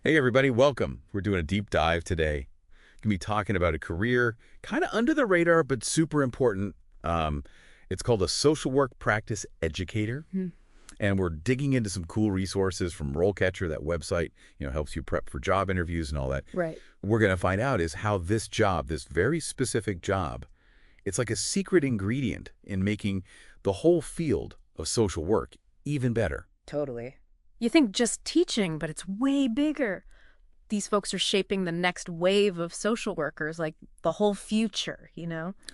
Hey everybody, welcome. We're doing a deep dive today. Going to be talking about a career kind of under the radar, but super important. It's called a Social Work Practice Educator. Hmm. And we're digging into some cool resources from RoleCatcher, that website, helps you prep for job interviews and all that. Right. We're going to find out is how this job, this very specific job, it's like a secret ingredient in making the whole field of social work even better. Totally. You think just teaching, but it's way bigger. These folks are shaping the next wave of social workers, like the whole future.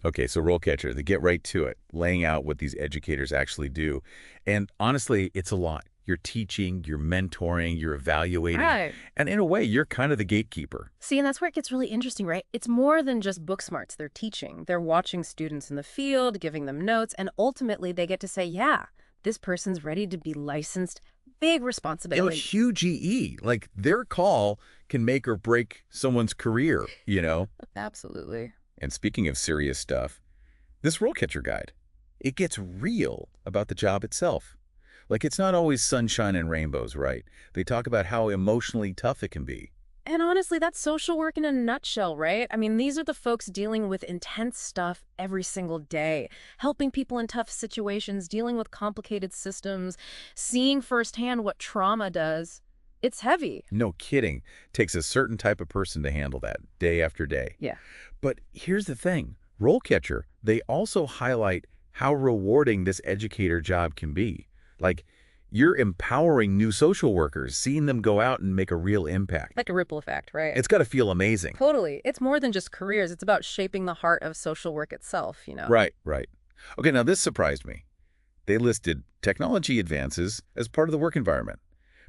Okay, so RoleCatcher, they get right to it, laying out what these educators actually do. And honestly, it's a lot. You're teaching, you're mentoring, you're evaluating. Right. And in a way, you're kind of the gatekeeper. See, and that's where it gets really interesting, right? It's more than just book smarts they're teaching. They're watching students in the field, giving them notes, and ultimately they get to say, yeah, this person's ready to be licensed. Big responsibility. Huge EE. Like their call can make or break someone's career. Absolutely. And speaking of serious stuff, this RoleCatcher guide, it gets real about the job itself. Like it's not always sunshine and rainbows, right? They talk about how emotionally tough it can be. And honestly, that's social work in a nutshell, right? I mean, these are the folks dealing with intense stuff every single day, helping people in tough situations, dealing with complicated systems, seeing firsthand what trauma does. It's heavy. No kidding. Takes a certain type of person to handle that day after day. Yeah. But here's the thing. RoleCatcher, they also highlight how rewarding this educator job can be. Like, you're empowering new social workers, seeing them go out and make a real impact. Like a ripple effect, right? It's got to feel amazing. Totally. It's more than just careers. It's about shaping the heart of social work itself. Right, right. Okay, now this surprised me. They listed technology advances as part of the work environment.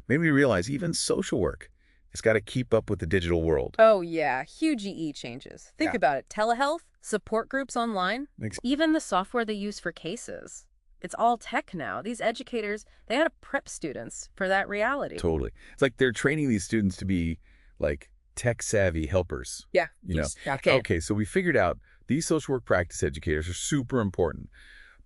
Made me realize even social work has got to keep up with the digital world. Oh, yeah. Huge EE changes. Think Yeah. about it. Telehealth, support groups online, Ex- even the software they use for cases. It's all tech now. These educators, they had to prep students for that reality. Totally. It's like they're training these students to be like tech-savvy helpers. Yeah. You know. Okay. Okay, so we figured out these social work practice educators are super important.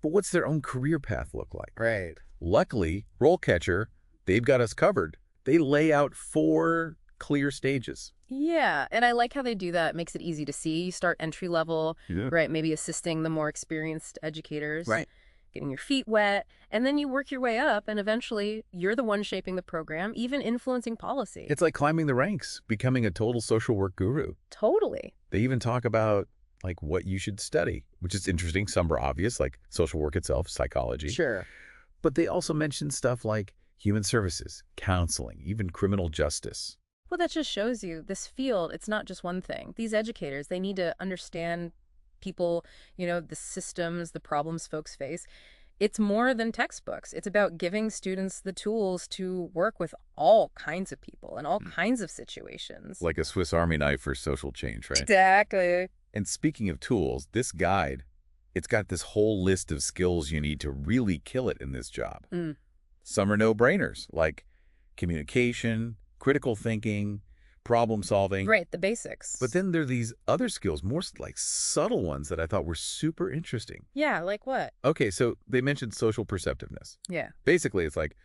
But what's their own career path look like? Right. Luckily, RoleCatcher, they've got us covered. They lay out 4 clear stages. Yeah, and I like how they do that. It makes it easy to see. You start entry level, Yeah. right? Maybe assisting the more experienced educators. Right. Getting your feet wet, and then you work your way up, and eventually you're the one shaping the program, even influencing policy. It's like climbing the ranks, becoming a total social work guru. Totally. They even talk about like what you should study, which is interesting. Some are obvious, like social work itself, psychology. Sure. But they also mention stuff like human services, counseling, even criminal justice. Well, that just shows you this field, it's not just one thing. These educators, they need to understand people, the systems, the problems folks face. It's more than textbooks. It's about giving students the tools to work with all kinds of people and all kinds of situations. Like a Swiss Army knife for social change, right? Exactly. And speaking of tools, this guide, it's got this whole list of skills you need to really kill it in this job. Mm. Some are no-brainers, like communication, critical thinking, problem solving. Right, the basics. But then there are these other skills, more like subtle ones that I thought were super interesting. Yeah, like what? Okay, so they mentioned social perceptiveness. Yeah. Basically, it's like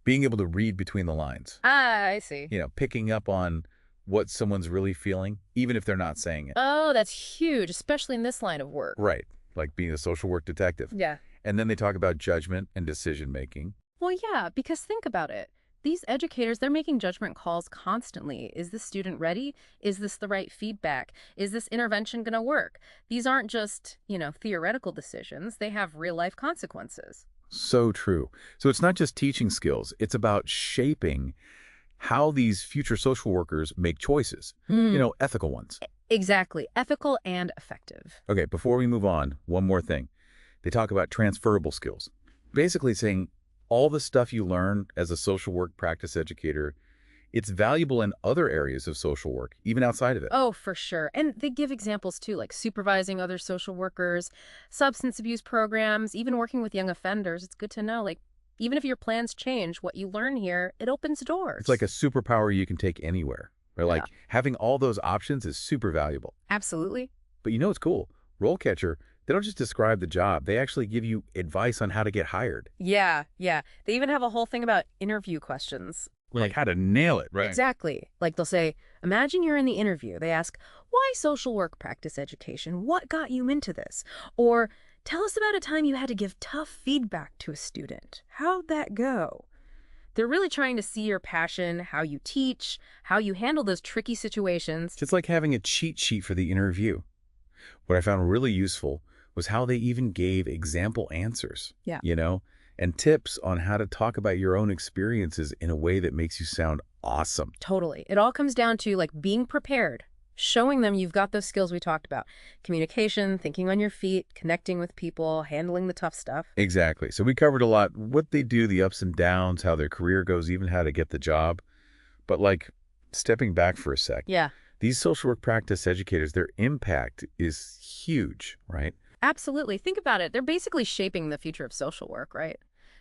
being able to read between the lines, Ah, I see. picking up on what someone's really feeling, even if they're not saying it. Oh, that's huge, especially in this line of work. Right, like being a social work detective. Yeah. And then they talk about judgment and decision-making. Well, yeah, because think about it. These educators, they're making judgment calls constantly. Is this student ready? Is this the right feedback? Is this intervention going to work? These aren't just, theoretical decisions. They have real-life consequences. So true. So it's not just teaching skills. It's about shaping how these future social workers make choices, ethical ones. Exactly. Ethical and effective. Okay, before we move on, one more thing. They talk about transferable skills. Basically saying all the stuff you learn as a social work practice educator, it's valuable in other areas of social work, even outside of it. Oh, for sure. And they give examples too, like supervising other social workers, substance abuse programs, even working with young offenders. It's good to know, like, even if your plans change, what you learn here, it opens doors. It's like a superpower you can take anywhere. Or like having all those options is super valuable. Absolutely. But what's cool? RoleCatcher, they don't just describe the job. They actually give you advice on how to get hired. Yeah. They even have a whole thing about interview questions. Like how to nail it, right? Exactly. Like they'll say, imagine you're in the interview. They ask, why social work practice education? What got you into this? Or tell us about a time you had to give tough feedback to a student. How'd that go? They're really trying to see your passion, how you teach, how you handle those tricky situations. It's like having a cheat sheet for the interview. What I found really useful was how they even gave example answers, Yeah. and tips on how to talk about your own experiences in a way that makes you sound awesome. Totally. It all comes down to like being prepared, showing them you've got those skills we talked about. Communication, thinking on your feet, connecting with people, handling the tough stuff. Exactly. So we covered a lot, what they do, the ups and downs, how their career goes, even how to get the job. But like stepping back for a sec, Yeah, these social work practice educators, their impact is huge, right? absolutely. Think about it. They're basically shaping the future of social work, right?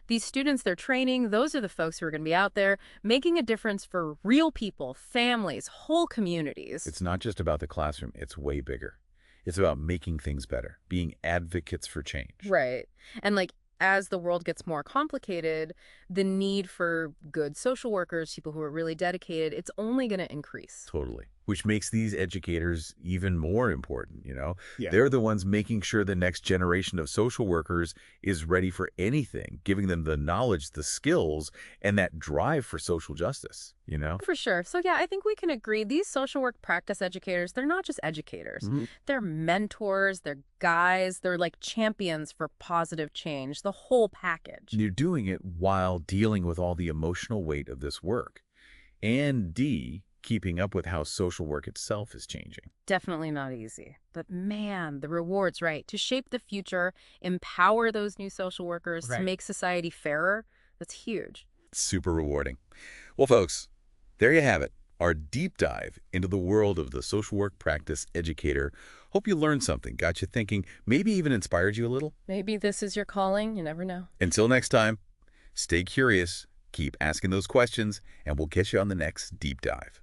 These students they're training, those are the folks who are going to be out there making a difference for real people, families, whole communities. It's not just about the classroom. It's way bigger. It's about making things better, being advocates for change. Right. And like as the world gets more complicated, the need for good social workers, people who are really dedicated, it's only going to increase. Totally. Which makes these educators even more important. Yeah. They're the ones making sure the next generation of social workers is ready for anything, giving them the knowledge, the skills, and that drive for social justice. For sure. So yeah, I think we can agree these social work practice educators, they're not just educators. Mhm. They're mentors, they're guides, they're like champions for positive change, the whole package. You're doing it while dealing with all the emotional weight of this work. And D, keeping up with how social work itself is changing. Definitely not easy. But man, the rewards, right? To shape the future, empower those new social workers, to Right. make society fairer, that's huge. Super rewarding. Well, folks, there you have it. Our deep dive into the world of the social work practice educator. Hope you learned something, got you thinking, maybe even inspired you a little. Maybe this is your calling, you never know. Until next time, stay curious, keep asking those questions, and we'll catch you on the next deep dive.